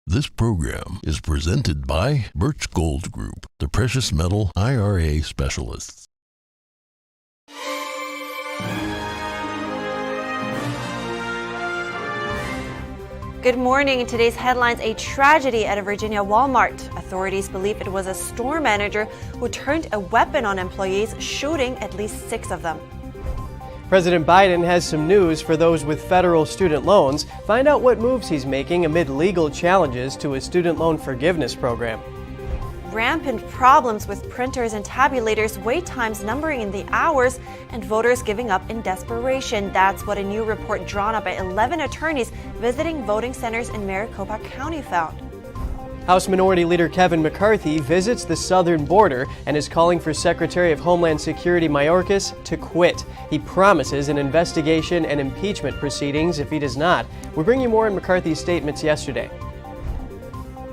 This program is presented by Birch Gold Group, the precious metal IRA specialists. Good morning. In today's headlines, a tragedy at a Virginia Walmart. Authorities believe it was a store manager who turned a weapon on employees, shooting at least 6 of them. President Biden has some news for those with federal student loans. Find out what moves he's making amid legal challenges to his student loan forgiveness program. Rampant problems with printers and tabulators, wait times numbering in the hours, and voters giving up in desperation. That's what a new report drawn up by 11 attorneys visiting voting centers in Maricopa County found. House Minority Leader Kevin McCarthy visits the southern border and is calling for Secretary of Homeland Security Mayorkas to quit. He promises an investigation and impeachment proceedings if he does not. We bring you more in McCarthy's statements yesterday.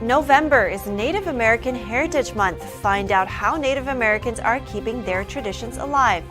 November is Native American Heritage Month. Find out how Native Americans are keeping their traditions alive.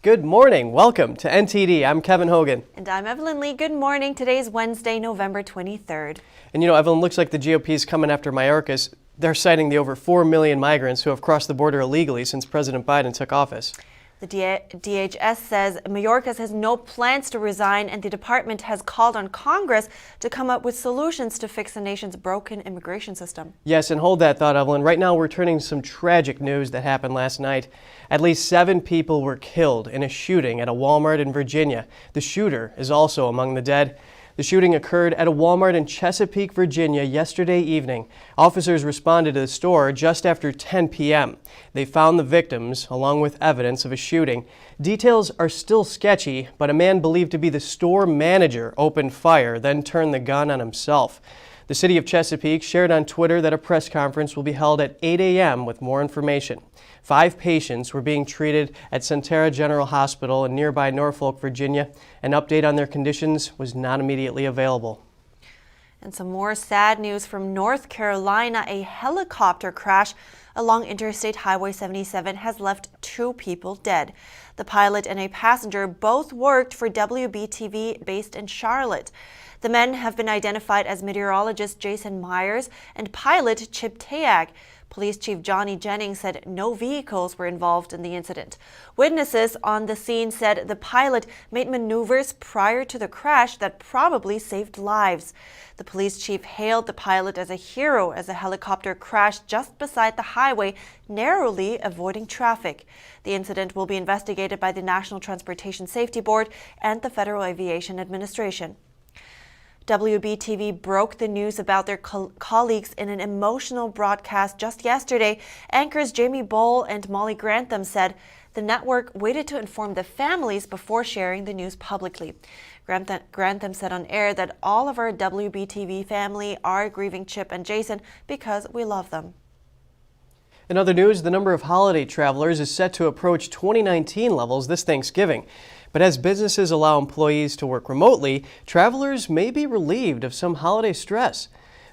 Good morning. Welcome to NTD. I'm Kevin Hogan. And I'm Evelyn Lee. Good morning. Today's Wednesday, November 23rd. And Evelyn, looks like the GOP is coming after Mayorkas. They're citing the over 4 million migrants who have crossed the border illegally since President Biden took office. The DHS says Mayorkas has no plans to resign, and the department has called on Congress to come up with solutions to fix the nation's broken immigration system. Yes, and hold that thought, Evelyn. Right now we're turning to some tragic news that happened last night. At least 7 people were killed in a shooting at a Walmart in Virginia. The shooter is also among the dead. The shooting occurred at a Walmart in Chesapeake, Virginia yesterday evening. Officers responded to the store just after 10 p.m. They found the victims along with evidence of a shooting. Details are still sketchy, but a man believed to be the store manager opened fire, then turned the gun on himself. The city of Chesapeake shared on Twitter that a press conference will be held at 8 a.m. with more information. 5 patients were being treated at Sentara General Hospital in nearby Norfolk, Virginia. An update on their conditions was not immediately available. And some more sad news from North Carolina. A helicopter crash along Interstate Highway 77 has left 2 people dead. The pilot and a passenger both worked for WBTV based in Charlotte. The men have been identified as meteorologist Jason Myers and pilot Chip Teague. Police Chief Johnny Jennings said no vehicles were involved in the incident. Witnesses on the scene said the pilot made maneuvers prior to the crash that probably saved lives. The police chief hailed the pilot as a hero as the helicopter crashed just beside the highway, narrowly avoiding traffic. The incident will be investigated by the National Transportation Safety Board and the Federal Aviation Administration. WBTV broke the news about their colleagues in an emotional broadcast just yesterday. Anchors Jamie Bowl and Molly Grantham said the network waited to inform the families before sharing the news publicly. Grantham said on air that all of our WBTV family are grieving Chip and Jason because we love them. In other news, the number of holiday travelers is set to approach 2019 levels this Thanksgiving. But as businesses allow employees to work remotely, travelers may be relieved of some holiday stress.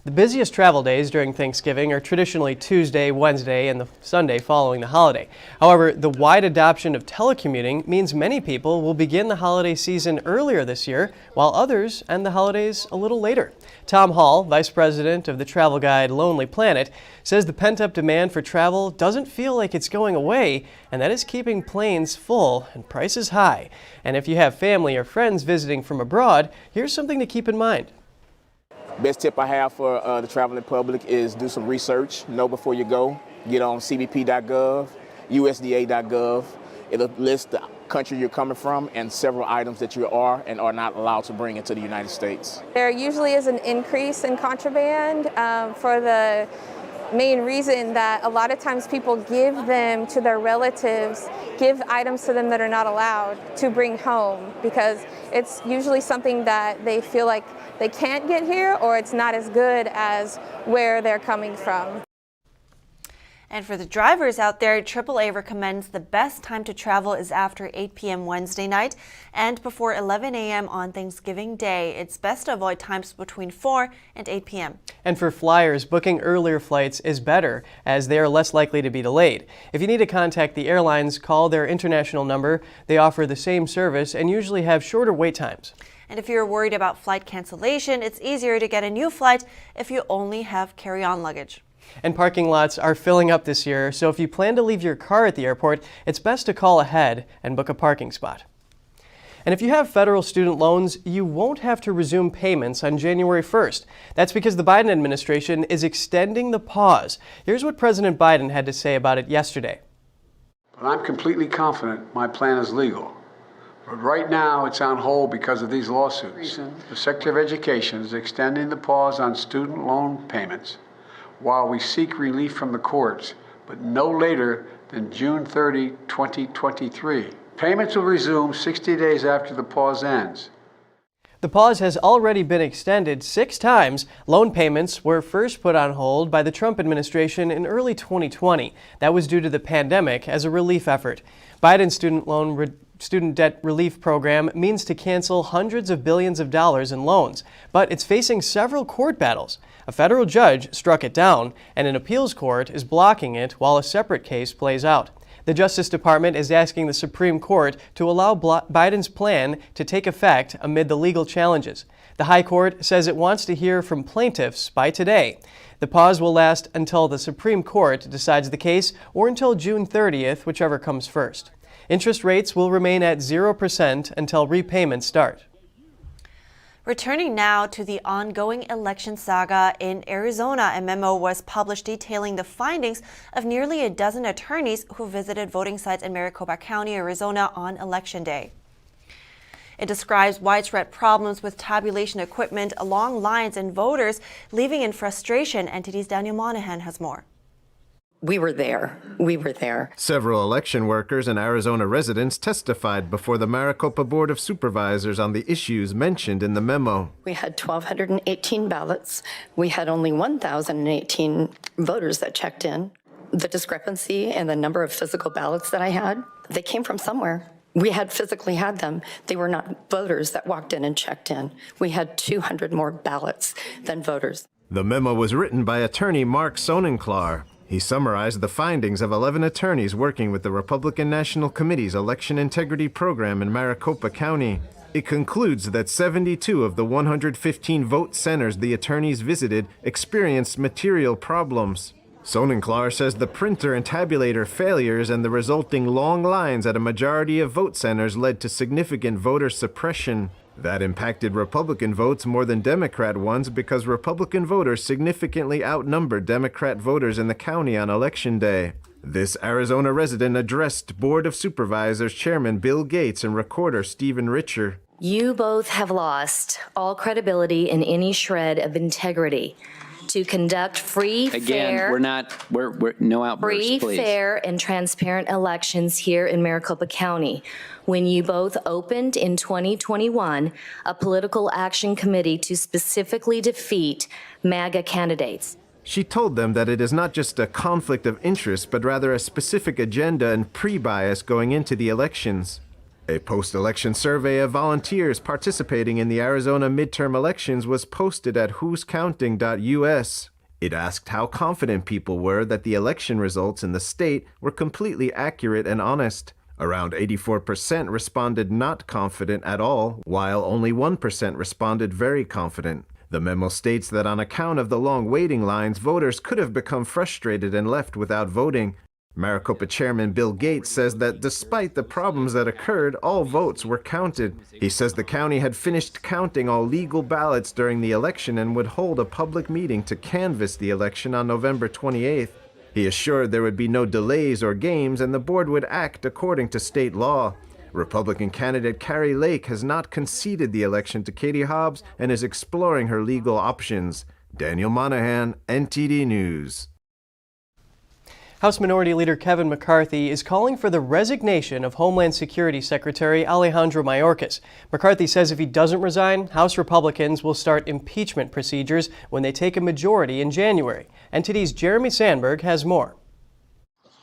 The busiest travel days during Thanksgiving are traditionally Tuesday, Wednesday, and the Sunday following the holiday. However, the wide adoption of telecommuting means many people will begin the holiday season earlier this year, while others end the holidays a little later. Tom Hall, vice president of the travel guide Lonely Planet, says the pent-up demand for travel doesn't feel like it's going away, and that is keeping planes full and prices high. And if you have family or friends visiting from abroad, here's something to keep in mind. Best tip I have for the traveling public is do some research, know before you go. Get on cbp.gov, usda.gov. It'll list the country you're coming from and several items that you are and are not allowed to bring into the United States. There usually is an increase in contraband for the main reason that a lot of times people give them to their relatives, give items to them that are not allowed to bring home because it's usually something that they feel like they can't get here or it's not as good as where they're coming from. And for the drivers out there, AAA recommends the best time to travel is after 8 p.m. Wednesday night and before 11 a.m. on Thanksgiving Day. It's best to avoid times between 4 and 8 p.m. And for flyers, booking earlier flights is better as they are less likely to be delayed. If you need to contact the airlines, call their international number. They offer the same service and usually have shorter wait times. And if you're worried about flight cancellation, it's easier to get a new flight if you only have carry-on luggage. And parking lots are filling up this year, so if you plan to leave your car at the airport, it's best to call ahead and book a parking spot. And if you have federal student loans, you won't have to resume payments on January 1st. That's because the Biden administration is extending the pause. Here's what President Biden had to say about it yesterday. But I'm completely confident my plan is legal. But right now, it's on hold because of these lawsuits. The Secretary of Education is extending the pause on student loan payments while we seek relief from the courts, but no later than June 30, 2023. Payments will resume 60 days after the pause ends. The pause has already been extended 6 times. Loan payments were first put on hold by the Trump administration in early 2020. That was due to the pandemic as a relief effort. Biden's student debt relief program means to cancel hundreds of billions of dollars in loans, but it's facing several court battles. A federal judge struck it down, and an appeals court is blocking it while a separate case plays out. The Justice Department is asking the Supreme Court to allow Biden's plan to take effect amid the legal challenges. The High Court says it wants to hear from plaintiffs by today. The pause will last until the Supreme Court decides the case or until June 30th, whichever comes first. Interest rates will remain at 0% until repayments start. Returning now to the ongoing election saga in Arizona, a memo was published detailing the findings of nearly a dozen attorneys who visited voting sites in Maricopa County, Arizona on Election Day. It describes widespread problems with tabulation equipment, long lines, and voters leaving in frustration. NTD's Daniel Monahan has more. We were there. Several election workers and Arizona residents testified before the Maricopa Board of Supervisors on the issues mentioned in the memo. We had 1,218 ballots. We had only 1,018 voters that checked in. The discrepancy in the number of physical ballots that I had, they came from somewhere. We had physically had them. They were not voters that walked in and checked in. We had 200 more ballots than voters. The memo was written by attorney Mark Sonenklar. He summarized the findings of 11 attorneys working with the Republican National Committee's election integrity program in Maricopa County. It concludes that 72 of the 115 vote centers the attorneys visited experienced material problems. Sonenklar says the printer and tabulator failures and the resulting long lines at a majority of vote centers led to significant voter suppression. That impacted Republican votes more than Democrat ones because Republican voters significantly outnumbered Democrat voters in the county on Election Day. This Arizona resident addressed Board of Supervisors Chairman Bill Gates and Recorder Stephen Richer. You both have lost all credibility in any shred of integrity to conduct free, fair, we're no outbursts, free, please. fair, and transparent elections here in Maricopa County. When you both opened in 2021 a political action committee to specifically defeat MAGA candidates. She told them that it is not just a conflict of interest, but rather a specific agenda and pre-bias going into the elections. A post-election survey of volunteers participating in the Arizona midterm elections was posted at whoscounting.us. It asked how confident people were that the election results in the state were completely accurate and honest. Around 84% responded not confident at all, while only 1% responded very confident. The memo states that on account of the long waiting lines, voters could have become frustrated and left without voting. Maricopa Chairman Bill Gates says that despite the problems that occurred, all votes were counted. He says the county had finished counting all legal ballots during the election and would hold a public meeting to canvass the election on November 28th. He assured there would be no delays or games and the board would act according to state law. Republican candidate Carrie Lake has not conceded the election to Katie Hobbs and is exploring her legal options. Daniel Monahan, NTD News. House Minority Leader Kevin McCarthy is calling for the resignation of Homeland Security Secretary Alejandro Mayorkas. McCarthy says if he doesn't resign, House Republicans will start impeachment procedures when they take a majority in January. NTD's Jeremy Sandberg has more.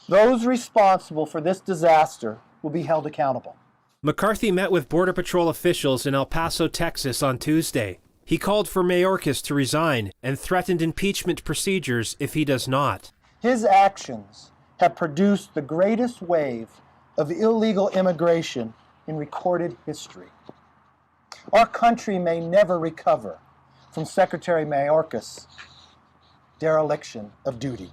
Those responsible for this disaster will be held accountable. McCarthy met with Border Patrol officials in El Paso, Texas on Tuesday. He called for Mayorkas to resign and threatened impeachment procedures if he does not. His actions have produced the greatest wave of illegal immigration in recorded history. Our country may never recover from Secretary Mayorkas' dereliction of duty.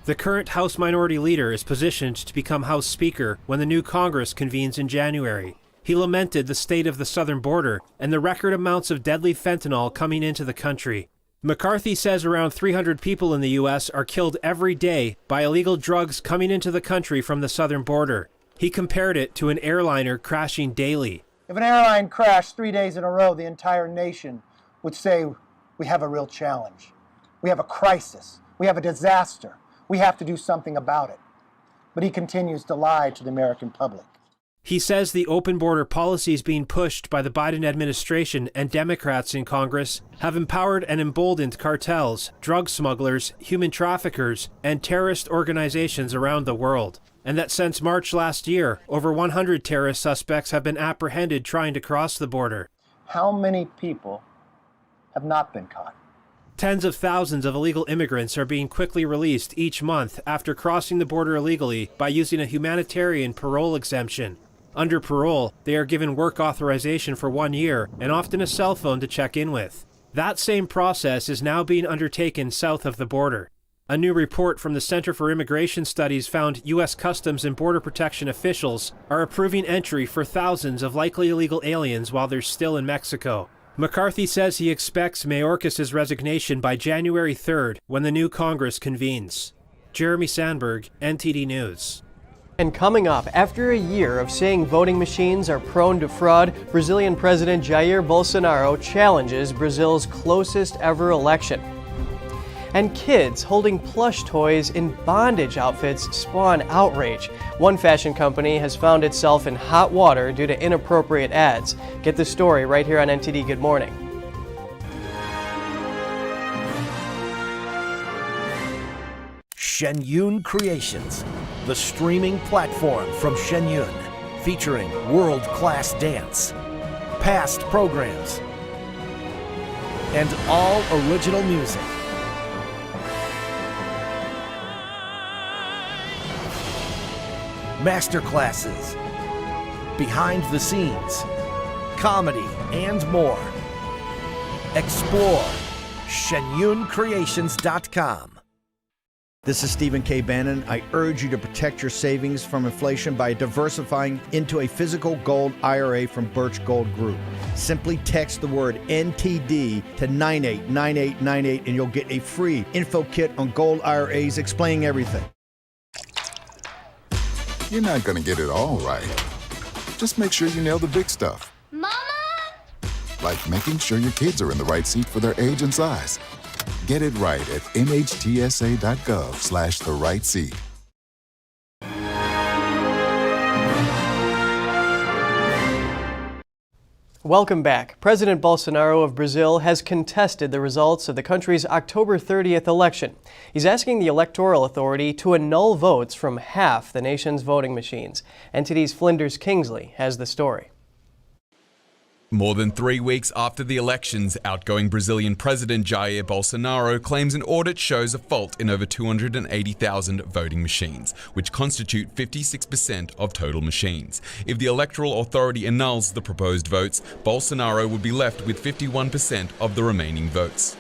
The current House Minority Leader is positioned to become House Speaker when the new Congress convenes in January. He lamented the state of the southern border and the record amounts of deadly fentanyl coming into the country. McCarthy says around 300 people in the U.S. are killed every day by illegal drugs coming into the country from the southern border. He compared it to an airliner crashing daily. If an airline crashed 3 days in a row, the entire nation would say, we have a real challenge. We have a crisis. We have a disaster. We have to do something about it. But he continues to lie to the American public. He says the open border policies being pushed by the Biden administration and Democrats in Congress have empowered and emboldened cartels, drug smugglers, human traffickers, and terrorist organizations around the world. And that since March last year, over 100 terrorist suspects have been apprehended trying to cross the border. How many people have not been caught? Tens of thousands of illegal immigrants are being quickly released each month after crossing the border illegally by using a humanitarian parole exemption. Under parole, they are given work authorization for 1 year and often a cell phone to check in with. That same process is now being undertaken south of the border. A new report from the Center for Immigration Studies found U.S. Customs and Border Protection officials are approving entry for thousands of likely illegal aliens while they're still in Mexico. McCarthy says he expects Mayorkas' resignation by January 3rd when the new Congress convenes. Jeremy Sandberg, NTD News. And coming up, after a year of saying voting machines are prone to fraud, Brazilian President Jair Bolsonaro challenges Brazil's closest ever election. And kids holding plush toys in bondage outfits spawn outrage. One fashion company has found itself in hot water due to inappropriate ads. Get the story right here on NTD Good Morning. Shen Yun Creations, the streaming platform from Shen Yun, featuring world-class dance, past programs, and all original music. Masterclasses, behind the scenes, comedy, and more. Explore shenyuncreations.com. This is Stephen K. Bannon. I urge you to protect your savings from inflation by diversifying into a physical gold IRA from Birch Gold Group. Simply text the word NTD to 989898 and you'll get a free info kit on gold IRAs explaining everything. You're not going to get it all right. Just make sure you nail the big stuff. Mama! Like making sure your kids are in the right seat for their age and size. Get it right at nhtsa.gov/the right seat. Welcome back. President Bolsonaro of Brazil has contested the results of the country's October 30th election. He's asking the Electoral Authority to annul votes from half the nation's voting machines. NTD's Flinders Kingsley has the story. More than 3 weeks after the elections, outgoing Brazilian President Jair Bolsonaro claims an audit shows a fault in over 280,000 voting machines, which constitute 56% of total machines. If the Electoral Authority annuls the proposed votes, Bolsonaro would be left with 51% of the remaining votes.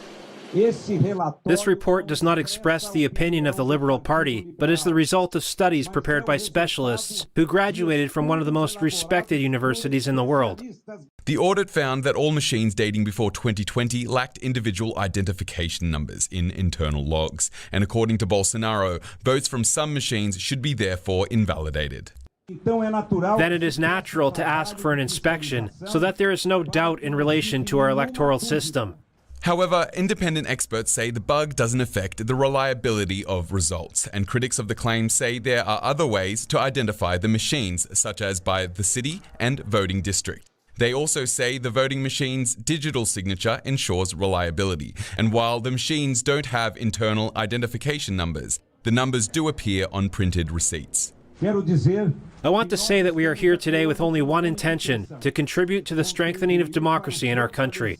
This report does not express the opinion of the Liberal Party, but is the result of studies prepared by specialists who graduated from one of the most respected universities in the world. The audit found that all machines dating before 2020 lacked individual identification numbers in internal logs, and according to Bolsonaro, votes from some machines should be therefore invalidated. Then it is natural to ask for an inspection so that there is no doubt in relation to our electoral system. However, independent experts say the bug doesn't affect the reliability of results, and critics of the claim say there are other ways to identify the machines, such as by the city and voting district. They also say the voting machine's digital signature ensures reliability, and while the machines don't have internal identification numbers, The numbers do appear on printed receipts. I want to say that we are here today with only one intention, to contribute to the strengthening of democracy in our country.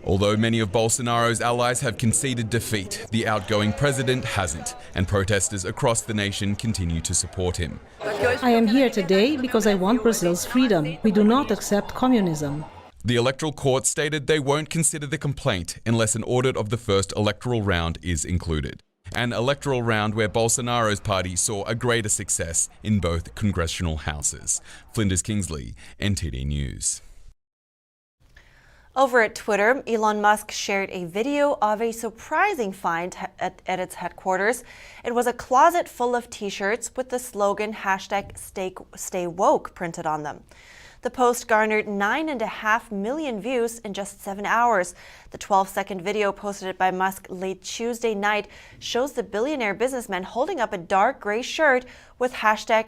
Although many of Bolsonaro's allies have conceded defeat, the outgoing president hasn't, and protesters across the nation continue to support him. I am here today because I want Brazil's freedom. We do not accept communism. The electoral court stated they won't consider the complaint unless an audit of the first electoral round is included. An electoral round where Bolsonaro's party saw a greater success in both congressional houses. Flinders Kingsley, NTD News. Over at Twitter, Elon Musk shared a video of a surprising find at its headquarters. It was a closet full of t-shirts with the slogan #Stay Woke printed on them. The post garnered 9.5 million views in just 7 hours. The 12-second video posted by Musk late Tuesday night shows the billionaire businessman holding up a dark gray shirt with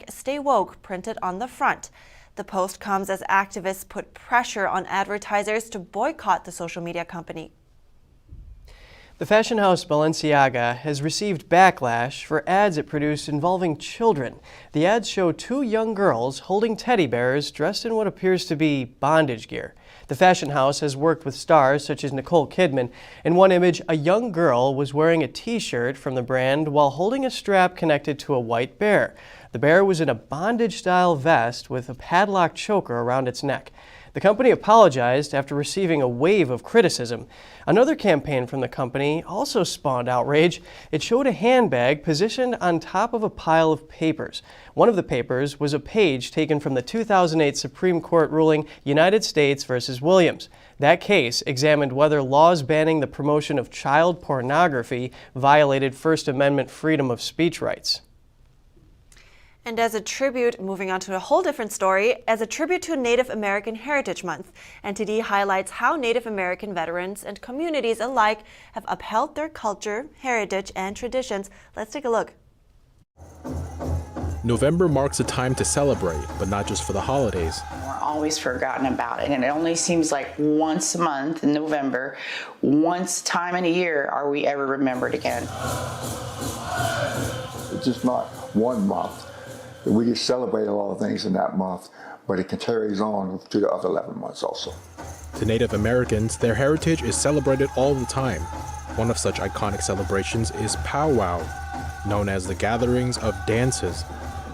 #Stay Woke printed on the front. The post comes as activists put pressure on advertisers to boycott the social media company. The fashion house Balenciaga has received backlash for ads it produced involving children. The ads show two young girls holding teddy bears dressed in what appears to be bondage gear. The fashion house has worked with stars such as Nicole Kidman. In one image, a young girl was wearing a t-shirt from the brand while holding a strap connected to a white bear. The bear was in a bondage-style vest with a padlock choker around its neck. The company apologized after receiving a wave of criticism. Another campaign from the company also spawned outrage. It showed a handbag positioned on top of a pile of papers. One of the papers was a page taken from the 2008 Supreme Court ruling United States versus Williams. That case examined whether laws banning the promotion of child pornography violated First Amendment freedom of speech rights. And as a tribute, moving on to a whole different story, as a tribute to Native American Heritage Month, NTD highlights how Native American veterans and communities alike have upheld their culture, heritage, and traditions. Let's take a look. November marks a time to celebrate, but not just for the holidays. We're always forgotten about it, and it only seems like once a month in November, once time in a year are we ever remembered again. It's just not one month. We can celebrate a lot of things in that month, but it carries on to the other 11 months also. To Native Americans, their heritage is celebrated all the time. One of such iconic celebrations is powwow, known as the gatherings of dances.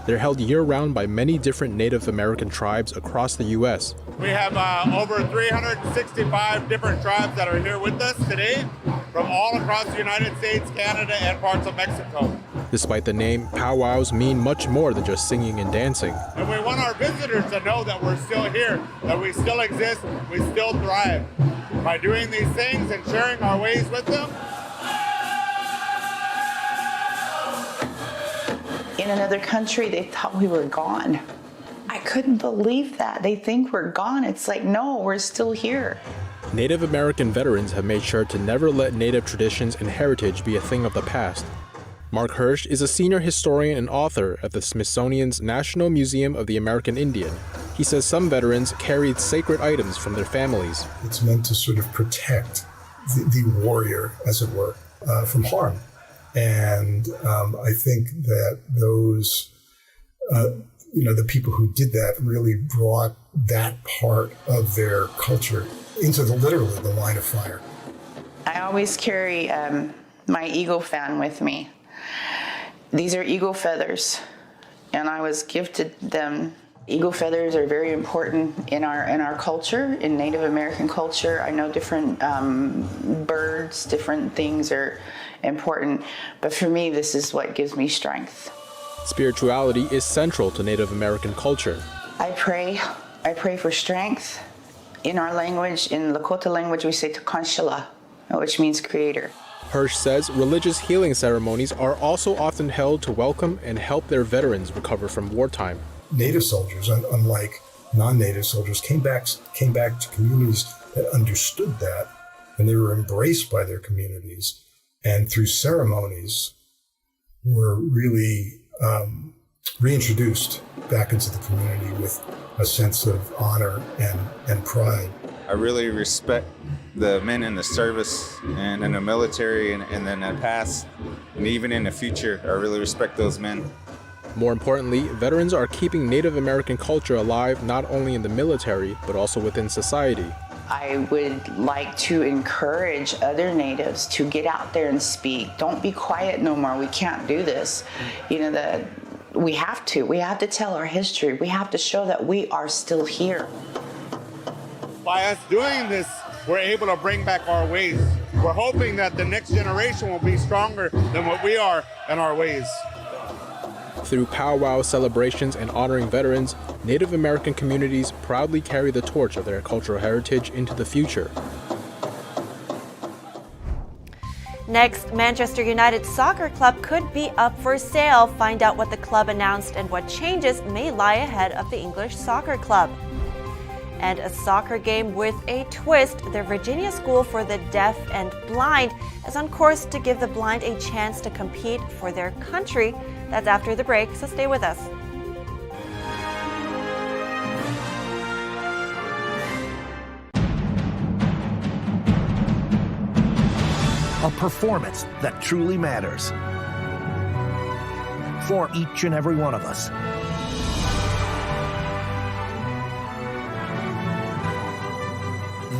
They're held year-round by many different Native American tribes across the U.S. We have over 365 different tribes that are here with us today from all across the United States, Canada, and parts of Mexico. Despite the name, powwows mean much more than just singing and dancing. And we want our visitors to know that we're still here, that we still exist, we still thrive. By doing these things and sharing our ways with them. In another country, they thought we were gone. I couldn't believe that. They think we're gone. It's like, no, we're still here. Native American veterans have made sure to never let Native traditions and heritage be a thing of the past. Mark Hirsch is a senior historian and author at the Smithsonian's National Museum of the American Indian. He says some veterans carried sacred items from their families. It's meant to sort of protect the warrior, as it were, from harm. And I think that those, the people who did that really brought that part of their culture into literally the line of fire. I always carry my eagle fan with me. These are eagle feathers, and I was gifted them. Eagle feathers are very important in our culture, in Native American culture. I know different birds, different things are important, but for me, this is what gives me strength. Spirituality is central to Native American culture. I pray for strength. In our language, in Lakota language, we say Takanshala, which means creator. Hirsch says religious healing ceremonies are also often held to welcome and help their veterans recover from wartime. Native soldiers, unlike non-Native soldiers, came back to communities that understood that, and they were embraced by their communities, and through ceremonies were really reintroduced back into the community with a sense of honor and pride. I really respect the men in the service and in the military and then the past and even in the future. I really respect those men. More importantly, veterans are keeping Native American culture alive not only in the military, but also within society. I would like to encourage other natives to get out there and speak. Don't be quiet no more. We can't do this. You know, we have to tell our history. We have to show that we are still here. By us doing this, we're able to bring back our ways. We're hoping that the next generation will be stronger than what we are in our ways. Through powwow celebrations and honoring veterans, Native American communities proudly carry the torch of their cultural heritage into the future. Next, Manchester United Soccer Club could be up for sale. Find out what the club announced and what changes may lie ahead of the English soccer club. And a soccer game with a twist. The Virginia School for the Deaf and Blind is on course to give the blind a chance to compete for their country. That's after the break, so stay with us. A performance that truly matters for each and every one of us.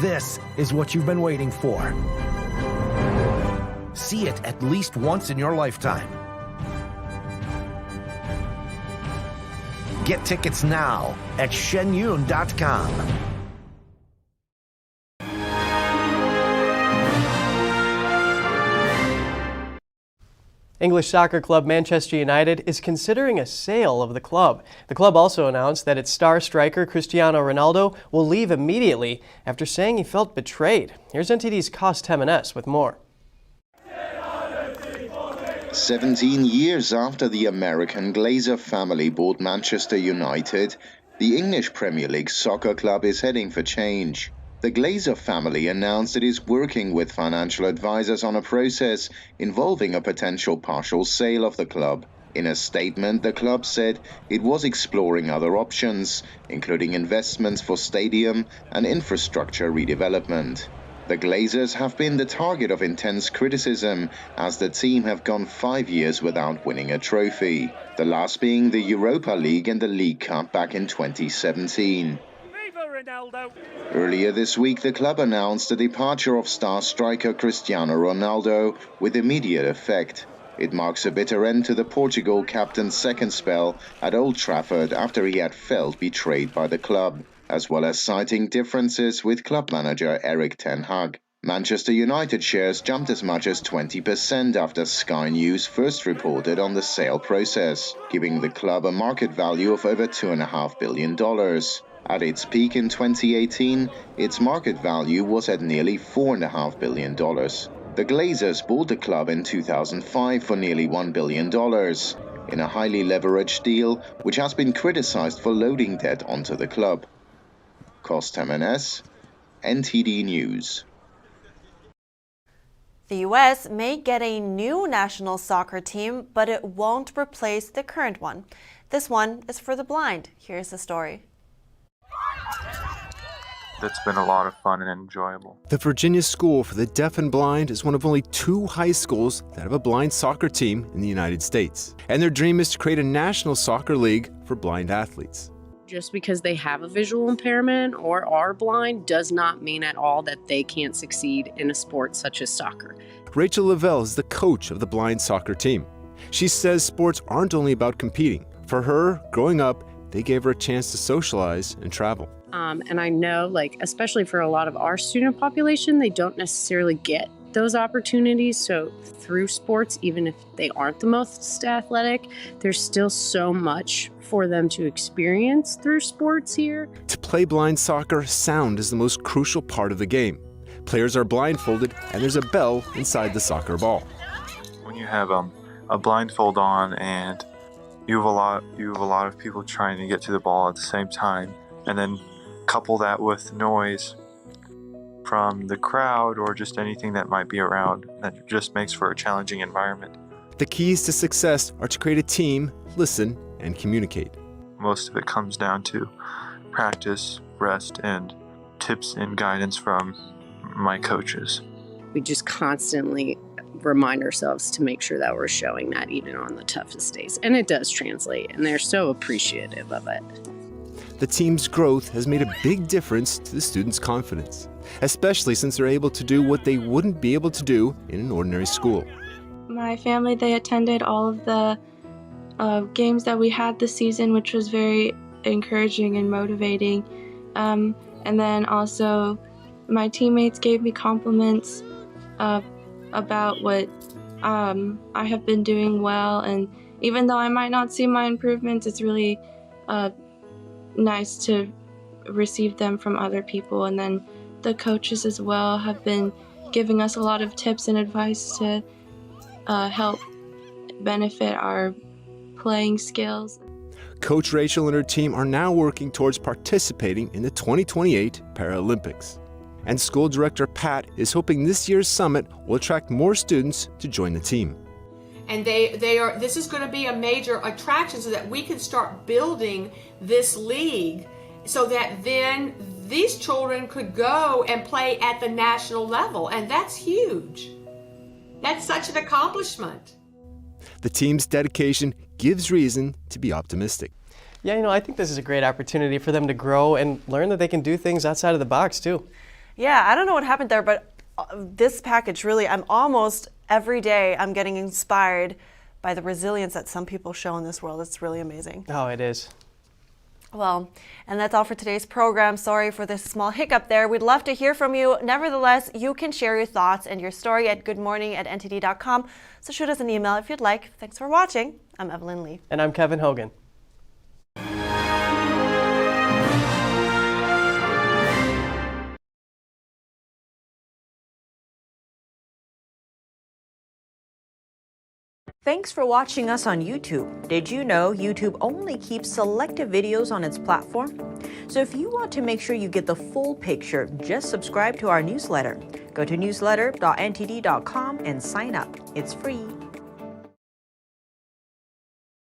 This is what you've been waiting for. See it at least once in your lifetime. Get tickets now at shenyun.com. English soccer club Manchester United is considering a sale of the club. The club also announced that its star striker Cristiano Ronaldo will leave immediately after saying he felt betrayed. Here's NTD's Cost M&S with more. 17 years after the American Glazer family bought Manchester United, the English Premier League soccer club is heading for change. The Glazer family announced it is working with financial advisors on a process involving a potential partial sale of the club. In a statement, the club said it was exploring other options, including investments for stadium and infrastructure redevelopment. The Glazers have been the target of intense criticism as the team have gone 5 years without winning a trophy, the last being the Europa League and the League Cup back in 2017. Earlier this week, the club announced the departure of star striker Cristiano Ronaldo with immediate effect. It marks a bitter end to the Portugal captain's second spell at Old Trafford after he had felt betrayed by the club, as well as citing differences with club manager Erik ten Hag. Manchester United shares jumped as much as 20% after Sky News first reported on the sale process, giving the club a market value of over $2.5 billion. At its peak in 2018, its market value was at nearly $4.5 billion. The Glazers bought the club in 2005 for nearly $1 billion, in a highly leveraged deal which has been criticized for loading debt onto the club. Cost M&S, NTD News. The U.S. may get a new national soccer team, but it won't replace the current one. This one is for the blind. Here's the story. It's been a lot of fun and enjoyable. The Virginia School for the Deaf and Blind is one of only 2 high schools that have a blind soccer team in the United States. And their dream is to create a national soccer league for blind athletes. Just because they have a visual impairment or are blind does not mean at all that they can't succeed in a sport such as soccer. Rachel Lavelle is the coach of the blind soccer team. She says sports aren't only about competing. For her, growing up, they gave her a chance to socialize and travel. And I know, especially for a lot of our student population, they don't necessarily get those opportunities. So through sports, even if they aren't the most athletic, there's still so much for them to experience through sports here. To play blind soccer, sound is the most crucial part of the game. Players are blindfolded, and there's a bell inside the soccer ball. When you have a blindfold on and you have a lot of people trying to get to the ball at the same time, and then couple that with noise from the crowd or just anything that might be around, that just makes for a challenging environment. The keys to success are to create a team, listen, and communicate. Most of it comes down to practice, rest, and tips and guidance from my coaches. We just constantly remind ourselves to make sure that we're showing that even on the toughest days. And it does translate, and they're so appreciative of it. The team's growth has made a big difference to the students' confidence, especially since they're able to do what they wouldn't be able to do in an ordinary school. My family, they attended all of the games that we had this season, which was very encouraging and motivating. And then also my teammates gave me compliments about what I have been doing well. And even though I might not see my improvements, it's really nice to receive them from other people. And then the coaches as well have been giving us a lot of tips and advice to help benefit our playing skills. Coach Rachel and her team are now working towards participating in the 2028 Paralympics. And school director Pat is hoping this year's summit will attract more students to join the team. And this is going to be a major attraction so that we can start building this league so that then these children could go and play at the national level. And that's huge. That's such an accomplishment. The team's dedication gives reason to be optimistic. Yeah, I think this is a great opportunity for them to grow and learn that they can do things outside of the box too. Yeah, I don't know what happened there, but this package really, I'm almost every day I'm getting inspired by the resilience that some people show in this world. It's really amazing. Oh, it is. Well, and that's all for today's program. Sorry for this small hiccup there. We'd love to hear from you. Nevertheless, you can share your thoughts and your story at goodmorning@ntd.com. So shoot us an email if you'd like. Thanks for watching. I'm Evelyn Lee. And I'm Kevin Hogan. Thanks for watching us on YouTube. Did you know YouTube only keeps selective videos on its platform? So if you want to make sure you get the full picture, just subscribe to our newsletter. Go to newsletter.ntd.com and sign up. It's free.